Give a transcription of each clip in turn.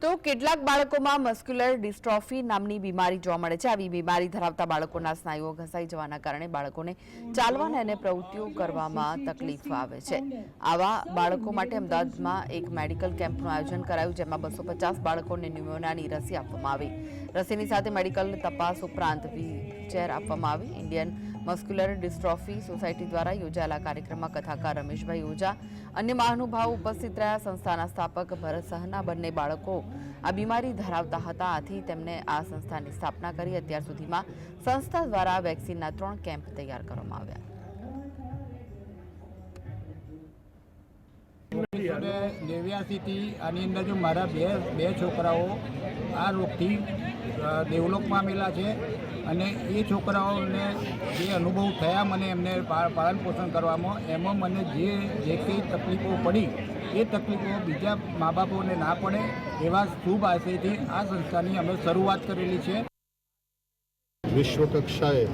તો કેટલાક બાળકોમાં મસ્ક્યુલર ડિસ્ટ્રોફી નામની બીમારી જોવા મળે છે। આવી બીમારી ધરાવતા બાળકોના સ્નાયુઓ ઘસાઈ જવાના કારણે બાળકોને ચાલવાના અને પ્રવૃત્તિઓ કરવામાં તકલીફ આવે છે। આવા બાળકો માટે અમદાવાદમાં એક મેડિકલ કેમ્પનું આયોજન કરાયું, જેમાં 250 બાળકોને ન્યુમોનિયાની રસી આપવામાં આવી। રસીની સાથે મેડિકલ તપાસ ઉપરાંત વ્હીલચેર આપવામાં આવી। ઇન્ડિયન મસ્ક્યુલર ડિસ્ટ્રોફી સોસાયટી દ્વારા યોજાયેલા કાર્યક્રમમાં કથાકાર રમેશભાઈ ઓઝા અન્ય મહાનુભાવો ઉપસ્થિત રહ્યા। સંસ્થાના સ્થાપક ભરત સહના બંને બાળકો આ બીમારી ધરાવતા હતા, આથી તેમને આ સંસ્થાની સ્થાપના કરી। અત્યાર સુધીમાં સંસ્થા દ્વારા વેક્સિનના 3 કેમ્પ તૈયાર કરવામાં આવ્યા। 1989થી આની અંદર જો મારા બે છોકરાઓ આ રોગથી ડેવલપ પામેલા છે અને એ છોકરાઓને જે અનુભવ થયા મને એમને પાલન પોષણ કરવામાં, એમાં મને જે કંઈ તકલીફો પડી એ તકલીફો બીજા મા બાપોને ના પડે એવા શુભ આશયથી આ સંસ્થાની અમે શરૂઆત કરેલી છે। વિશ્વ કક્ષાએ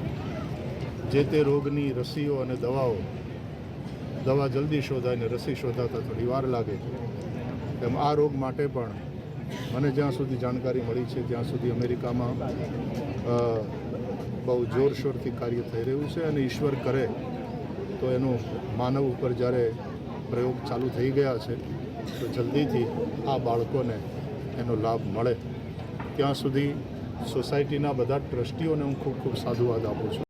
જે તે રોગની રસીઓ અને દવા જલ્દી શોધાય ને રસી શોધાતા થોડી વાર લાગે, એમ આ રોગ માટે પણ મને જ્યાં સુધી જાણકારી મળી છે ત્યાં સુધી અમેરિકામાં બહુ જોરશોરથી કાર્ય થઈ રહ્યું છે અને ઈશ્વર કરે તો એનું માનવ ઉપર જ્યારે પ્રયોગ ચાલુ થઈ ગયા છે તો જલ્દીથી આ બાળકોને એનો લાભ મળે। ત્યાં સુધી સોસાયટીના બધા ટ્રસ્ટીઓને હું ખૂબ સાધુવાદ આપું છું।